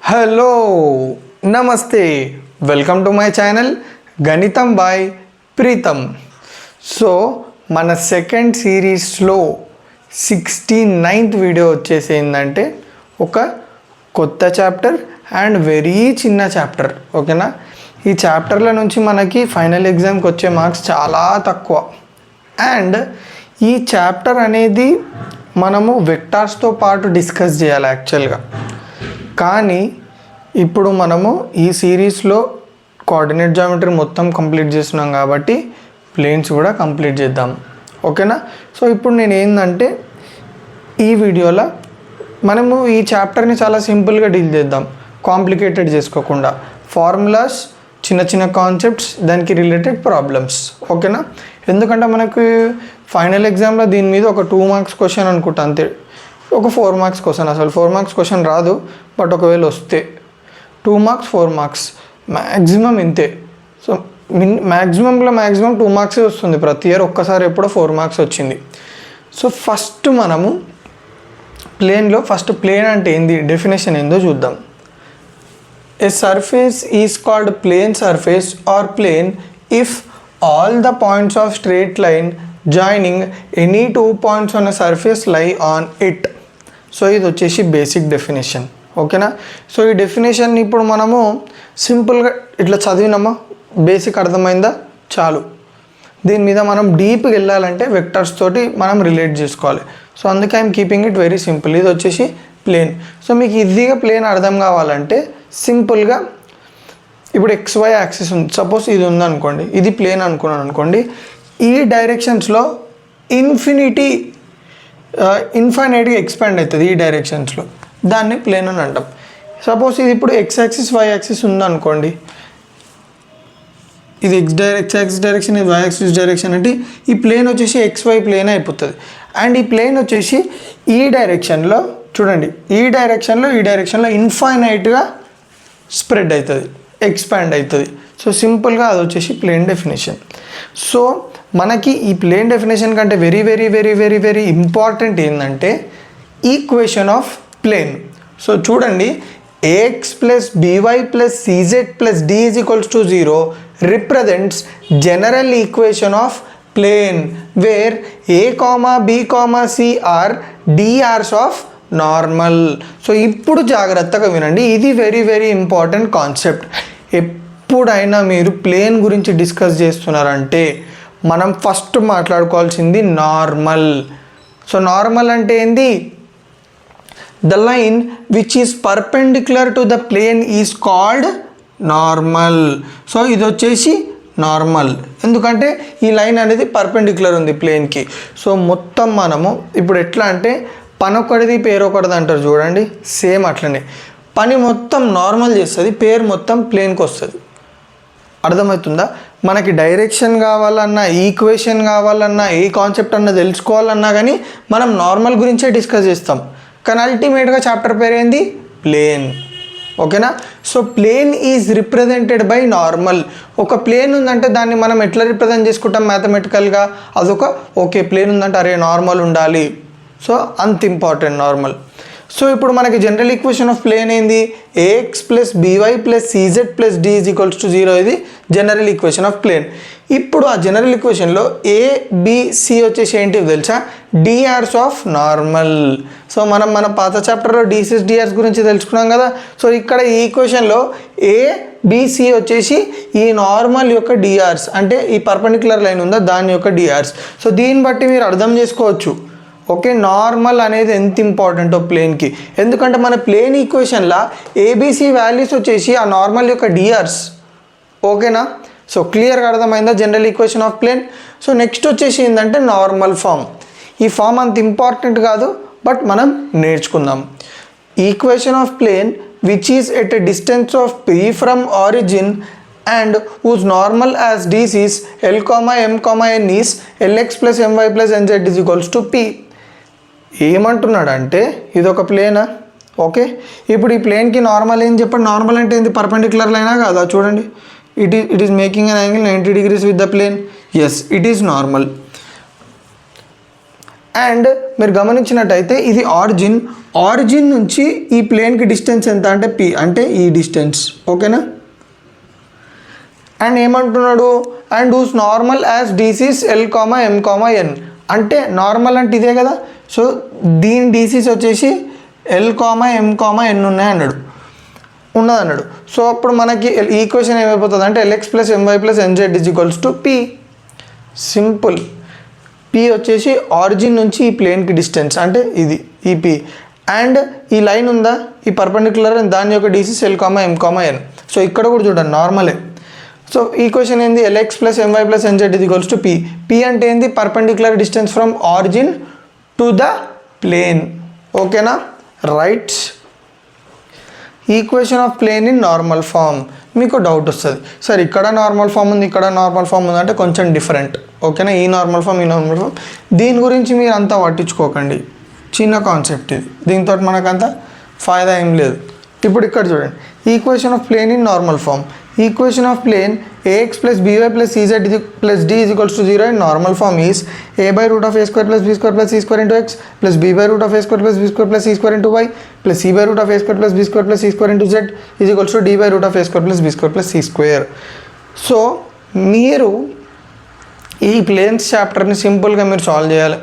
Hello నమస్తే welcome to my channel గణితం by Pritam. So మన సెకండ్ సిరీస్లో 69th వీడియో వచ్చేసి ఏంటంటే ఒక కొత్త చాప్టర్ అండ్ వెరీ చిన్న చాప్టర్. ఓకేనా, ఈ చాప్టర్ల నుంచి మనకి ఫైనల్ ఎగ్జామ్కి వచ్చే మార్క్స్ చాలా తక్కువ. అండ్ ఈ చాప్టర్ అనేది మనము వెక్టార్స్తో పాటు డిస్కస్ చేయాలి యాక్చువల్గా. కానీ ఇప్పుడు మనము ఈ సిరీస్లో కోఆర్డినేట్ జామెట్రీ మొత్తం కంప్లీట్ చేస్తున్నాం కాబట్టి ప్లేన్స్ కూడా కంప్లీట్ చేద్దాం. ఓకేనా, సో ఇప్పుడు నేను ఏంటంటే ఈ వీడియోలో మనము ఈ చాప్టర్ని చాలా సింపుల్గా డీల్ చేద్దాం, కాంప్లికేటెడ్ చేసుకోకుండా. ఫార్ములాస్, చిన్న చిన్న కాన్సెప్ట్స్, దానికి రిలేటెడ్ ప్రాబ్లమ్స్. ఓకేనా, ఎందుకంటే మనకు ఫైనల్ ఎగ్జామ్లో దీని మీద ఒక 2 మార్క్స్ క్వశ్చన్ అనుకుంటా, అంతే. ఒక 4 మార్క్స్ క్వశ్చన్, అసలు 4 మార్క్స్ క్వశ్చన్ రాదు, బట్ ఒకవేళ వస్తే 2 మార్క్స్ 4 మార్క్స్ మ్యాక్సిమం ఇంతే. సో మ్యాక్సిమంలో 2 మార్క్సే వస్తుంది ప్రతి ఇయర్. ఒక్కసారి ఎప్పుడో 4 మార్క్స్ వచ్చింది. సో ఫస్ట్ మనము ప్లేన్లో ప్లేన్ అంటే ఏంది, డెఫినేషన్ ఏందో చూద్దాం. A surface is called plane surface or plane if all the points of straight line joining any 2 points on a surface lie on it. So ఇది వచ్చేసి బేసిక్ డెఫినేషన్. ఓకేనా, so ఈ డెఫినేషన్ ఇప్పుడు మనము సింపుల్గా ఇట్లా చదివినామా, బేసిక్ అర్థమైందా, చాలు. దీని మీద మనం డీప్గా వెళ్ళాలంటే వెక్టర్స్ తోటి మనం రిలేట్ చేసుకోవాలి. సో అందుకే I'm keeping it very simple. ఇది వచ్చేసి ప్లేన్. సో మీకు ఈజీగా ప్లేన్ అర్థం కావాలంటే సింపుల్గా ఇప్పుడు XY యాక్సిస్ ఉంది, సపోజ్ ఇది ఉందనుకోండి, ఇది ప్లేన్ అనుకున్నాను అనుకోండి. ఈ డైరెక్షన్స్లో ఇన్ఫైనైట్గా ఎక్స్పాండ్ అవుతుంది ఈ డైరెక్షన్స్లో, దాన్ని ప్లేన్ అని అంటాం. సపోజ్ ఇది ఇప్పుడు X యాక్సిస్ Y యాక్సిస్ ఉందనుకోండి, ఇది X యాక్సిస్ డైరెక్షన్, ఇది Y యాక్సిస్ డైరెక్షన్ అంటే ఈ ప్లేన్ వచ్చేసి XY ప్లేన్ అయిపోతుంది. అండ్ ఈ ప్లేన్ వచ్చేసి ఈ డైరెక్షన్లో చూడండి, ఈ డైరెక్షన్లో ఇన్ఫైనైట్గా స్ప్రెడ్ అవుతుంది, ఎక్స్పాండ్ అవుతుంది. సో సింపుల్గా అది వచ్చేసి ప్లేన్ డెఫినేషన్. సో మనకి ఈ ప్లేన్ డెఫినేషన్ కంటే very very very very very important ఏంటంటే ఈక్వేషన్ ఆఫ్ ప్లేన్. సో చూడండి, AX + BY + CZ + D = 0 represents general equation of plane where A, B, C are drs of normal. So ఇప్పుడు జాగ్రత్తగా వినండి, ఇది very very important concept. ఎప్పుడైనా మీరు plane గురించి discuss చేస్తున్నారంటే మనం ఫస్ట్ మాట్లాడుకోవాల్సింది నార్మల్. సో నార్మల్ అంటే ఏంది, the line which is perpendicular to the plane is called normal. So ఇది వచ్చేసి నార్మల్, ఎందుకంటే ఈ లైన్ అనేది పర్పెండిక్యులర్ ఉంది ప్లేన్కి. సో మొత్తం మనము ఇప్పుడు ఎట్లా అంటే పని ఒకటిది పేరు ఒకటిది అంటారు చూడండి, సేమ్ అట్లనే పని మొత్తం నార్మల్ చేస్తుంది, పేరు మొత్తం ప్లేన్కి వస్తుంది. అర్థమవుతుందా? మనకి డైరెక్షన్ కావాలన్నా, ఈక్వేషన్ కావాలన్నా, ఏ కాన్సెప్ట్ అన్నా తెలుసుకోవాలన్నా కానీ మనం నార్మల్ గురించే డిస్కస్ చేస్తాం. కానీ అల్టిమేట్గా చాప్టర్ పేరు ఏంది, ప్లేన్. ఓకేనా, so plane is represented by normal. ఒక ప్లేన్ ఉందంటే దాన్ని మనం ఎట్లా రిప్రజెంట్ చేసుకుంటాం మ్యాథమెటికల్గా, అదొక ఓకే ప్లేన్ ఉందంటే అరే నార్మల్ ఉండాలి. సో అంత ఇంపార్టెంట్ నార్మల్. సో ఇప్పుడు మనకి జనరల్ ఈక్వేషన్ ఆఫ్ ప్లేన్ ఏంది, AX + BY + CZ + D = 0. ఇది జనరల్ ఈక్వేషన్ ఆఫ్ ప్లేన్. ఇప్పుడు ఆ జనరల్ ఈక్వేషన్లో ABC వచ్చేసి ఏంటి తెలుసా, drs ఆఫ్ నార్మల్. సో మన పాత చాప్టర్లో DCs drs గురించి తెలుసుకున్నాం కదా. సో ఇక్కడ ఈ ఈక్వేషన్లో ABC వచ్చేసి ఈ నార్మల్ యొక్క drs, అంటే ఈ పర్పెండిక్యులర్ లైన్ ఉందా దాని యొక్క drs. సో దీన్ని బట్టి మీరు అర్థం చేసుకోవచ్చు ఓకే నార్మల్ అనేది ఎంత ఇంపార్టెంటో ప్లేన్కి. ఎందుకంటే మన ప్లేన్ ఈక్వేషన్లో ABC వాల్యూస్ వచ్చేసి ఆ నార్మల్ యొక్క drs. ఓకేనా, సో క్లియర్గా అర్థమైందా general equation of plane. So next వచ్చేసి ఏంటంటే నార్మల్ ఫామ్. ఈ ఫామ్ అంత ఇంపార్టెంట్ కాదు, బట్ మనం నేర్చుకుందాం. Equation of plane which is at a distance of P from origin and whose normal as this is L, M, N is Lx + My + Nz = P. ఏమంటున్నాడంటే ఇది ఒక ప్లేనా. Okay, ఇప్పుడు ఈ ప్లేన్కి నార్మల్ ఏం చెప్పండి, నార్మల్ అంటే ఏంది, పర్పెండిక్యులర్ లైనా కాదా చూడండి, it is making an angle 90 degrees with the plane. Yes, it is normal. And మీరు గమనించినట్టయితే ఇది ఆరిజిన్ నుంచి ఈ ప్లేన్కి డిస్టెన్స్ ఎంత అంటే p, అంటే ఈ డిస్టెన్స్. ఓకేనా? అండ్ ఏమంటున్నాడు, and whose normal as DCs l, m, n. అంటే నార్మల్ అంటే ఇదే కదా. సో దీని డీసీస్ వచ్చేసి l, m, n ఉన్నాయి ఉన్నదన్నాడు. సో అప్పుడు మనకి ఈక్వేషన్ ఏమైపోతుంది అంటే lx + my + nz = p. Simple. p వచ్చేసి ఆరిజిన్ నుంచి ఈ ప్లేన్కి డిస్టెన్స్ అంటే ఇది ఈ p. అండ్ ఈ లైన్ ఉందా, ఈ పర్పెండిక్యులర్, దాని యొక్క DCs l, m, n. So ఇక్కడ కూడా చూడండి నార్మలే. సో ఈక్వేషన్ ఏంది, lx + my + nz = p. p అంటే ఏంది, perpendicular distance from origin to the plane. ఓకేనా? Right. Equation of plane in normal form. మీకు డౌట్ వస్తుంది, సార్ ఇక్కడ నార్మల్ ఫామ్ ఉంది, ఇక్కడ నార్మల్ ఫామ్ ఉంది అంటే కొంచెం డిఫరెంట్. ఓకేనా? ఈ నార్మల్ ఫామ్, ఈ నార్మల్ ఫామ్, దీని గురించి మీరు అంతా పట్టించుకోకండి, చిన్న కాన్సెప్ట్ ఇది, దీంతో మనకంత ఫాయిదా ఏం లేదు. ఇప్పుడు ఇక్కడ చూడండి, equation of plane in normal form. Equation of plane ax + by + cz + d = 0 in normal form is a/√a² + b² + c² * x + b/√a² + b² + c² * y + c/√a² + b² + c² * z = d/√a² + b² + c². So మీరు ఈ planes చాప్టర్ని సింపుల్గా మీరు solve చేయాలి,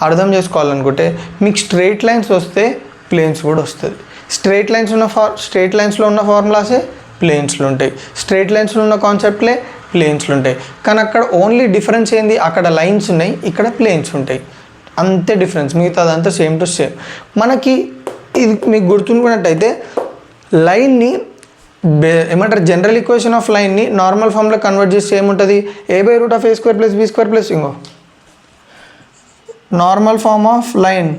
అర్థం చేసుకోవాలనుకుంటే మీకు straight lines వస్తే planes కూడా వస్తుంది. స్ట్రైట్ లైన్స్లో ఉన్న ఫార్ములాసే ప్లేన్స్లో ఉంటాయి, స్ట్రైట్ లైన్స్లో ఉన్న కాన్సెప్ట్లే ప్లేన్స్లో ఉంటాయి. కానీ అక్కడ ఓన్లీ డిఫరెన్స్ ఏంది, అక్కడ లైన్స్ ఉన్నాయి, ఇక్కడ ప్లేన్స్ ఉంటాయి, అంతే డిఫరెన్స్. మిగతా అదంతా సేమ్ టు సేమ్. మనకి ఇది మీకు గుర్తుంటున్నట్టయితే లైన్ని ఏమంటారు, జనరల్ ఈక్వేషన్ ఆఫ్ లైన్ని నార్మల్ ఫామ్లో కన్వర్ట్ చేస్తే ఏముంటుంది, a/√a² + b² ఇంకో normal form of line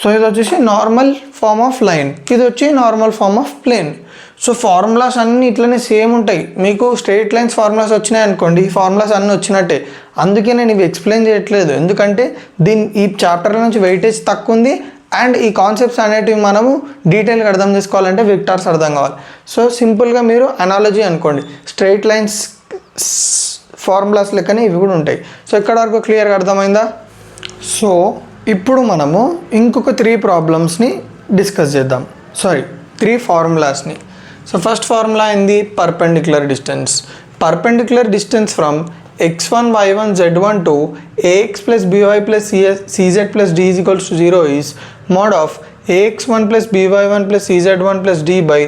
so ఇది వచ్చేసి నార్మల్ ఫామ్ ఆఫ్ లైన్, ఇది వచ్చి normal form of plane. So formulas అన్నీ ఇట్లనే సేమ్ ఉంటాయి. మీకు స్ట్రైట్ లైన్స్ ఫార్ములాస్ వచ్చినాయి అనుకోండి, ఈ ఫార్ములాస్ అన్నీ వచ్చినట్టే. అందుకే నేను ఇవి ఎక్స్ప్లెయిన్ చేయట్లేదు, ఎందుకంటే ఈ చాప్టర్ నుంచి వెయిటేజ్ తక్కువ ఉంది. అండ్ ఈ కాన్సెప్ట్స్ అనేటివి మనము డీటెయిల్గా అర్థం చేసుకోవాలంటే వెక్టార్స్ అర్థం కావాలి. సో సింపుల్గా మీరు అనాలజీ అనుకోండి, స్ట్రైట్ లైన్స్ ఫార్ములాస్ లెక్కనే ఇవి కూడా ఉంటాయి. సో ఇక్కడ వరకు క్లియర్గా అర్థమైందా? సో ఇప్పుడు మనము ఇంకొక 3 ప్రాబ్లమ్స్ని డిస్కస్ చేద్దాం, 3 ఫార్ములాస్ని. సో ఫస్ట్ ఫార్ములా ఏంది, perpendicular distance from x1 y1 z1 to ax + by + cz + d = 0 is mod of ax1 + by1 + cz1 + d/√a²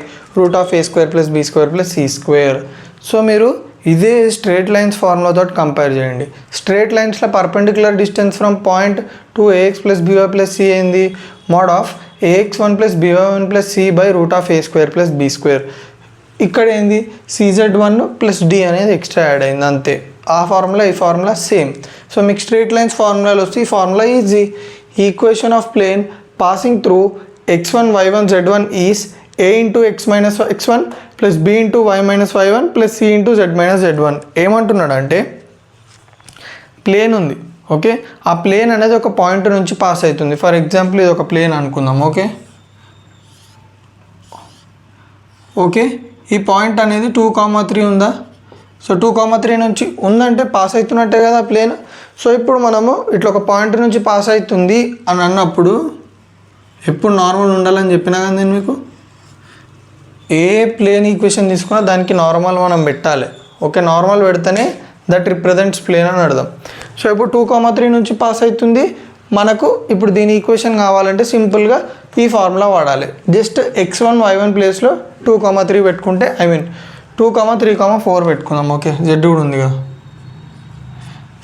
+ b² + c². So మీరు ఇదే స్ట్రైట్ లైన్స్ ఫార్ములా తోటి కంపేర్ చేయండి. స్ట్రైట్ లైన్స్లో perpendicular distance from point to ax + by + c ఏంది, mod of ax1 + by1 + c/√a² + b². ఇక్కడ ఏంది, cz1 + d అనేది extra add అయింది అంతే. ఆ ఫార్ములా ఈ ఫార్ములా సేమ్. సో మీకు స్ట్రైట్ లైన్స్ ఫార్ములాలు వస్తే ఈ formula easy. Equation of plane passing through x1 y1 z1 is a × x - x1 + b × y - y1 + c × z - z1. ఏమంటున్నాడు అంటే ప్లేన్ ఉంది, ఓకే, ఆ ప్లేన్ అనేది ఒక పాయింట్ నుంచి పాస్ అవుతుంది. ఫర్ ఎగ్జాంపుల్ ఇది ఒక ప్లేన్ అనుకుందాం, ఓకే. ఈ పాయింట్ అనేది 2,3 ఉందా? సో 2,3 నుంచి ఉందంటే పాస్ అవుతున్నట్టే కదా ప్లేన్. సో ఇప్పుడు మనము ఇట్లా ఒక పాయింట్ నుంచి పాస్ అవుతుంది అని అన్నప్పుడు ఎప్పుడు నార్మల్ ఉండాలని చెప్పినా కదా నేను మీకు, ఏ ప్లేన్ ఈక్వేషన్ తీసుకున్నా దానికి నార్మల్ మనం పెట్టాలి, ఓకే. నార్మల్ పెడితేనే దట్ రిప్రజెంట్స్ ప్లేన్ అని అర్థం. సో ఇప్పుడు 2,3 నుంచి పాస్ అవుతుంది మనకు. ఇప్పుడు దీని ఈక్వేషన్ కావాలంటే సింపుల్గా ఈ ఫార్ములా వాడాలి. జస్ట్ x1 y1 ప్లేస్లో 2,3 పెట్టుకుంటే 2,3,4 పెట్టుకుందాం, ఓకే. z కూడా ఉంది కదా.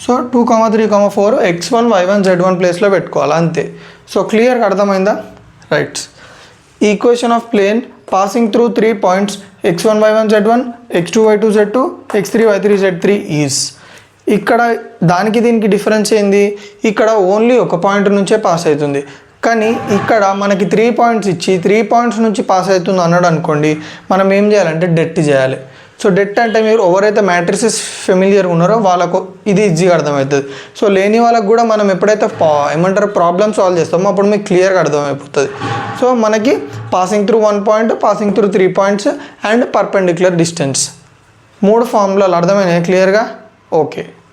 సో 2,3,4 x1 y1 z1 ప్లేస్లో పెట్టుకోవాలి అంతే. సో క్లియర్గా అర్థమైందా? Right. Equation of plane passing through 3 points x1 y1 z1 x2 y2 z2 x3 y3 z3 is. ఇక్కడ దానికి దీనికి డిఫరెన్స్ ఏంది, ఇక్కడ ఓన్లీ ఒక పాయింట్ నుంచే పాస్ అవుతుంది. కానీ ఇక్కడ మనకి 3 పాయింట్స్ ఇచ్చి 3 పాయింట్స్ నుంచి పాస్ అవుతుంది అన్నాడు అనుకోండి, మనం ఏం చేయాలంటే డెట్ చేయాలి. సో డెట్ అంటే మీరు ఎవరైతే మ్యాట్రిసెస్ ఫెమిలియర్ ఉన్నారో వాళ్ళకు ఇది ఈజీగా అర్థమవుతుంది. సో లేని వాళ్ళకు కూడా మనం ఎప్పుడైతే ఏమంటారు ప్రాబ్లమ్ సాల్వ్ చేస్తామో అప్పుడు మీకు క్లియర్గా అర్థమైపోతుంది. సో మనకి passing through 1 point, passing through 3 points and perpendicular distance 3 ఫార్ములాలు అర్థమైనాయి క్లియర్గా. ఓకే.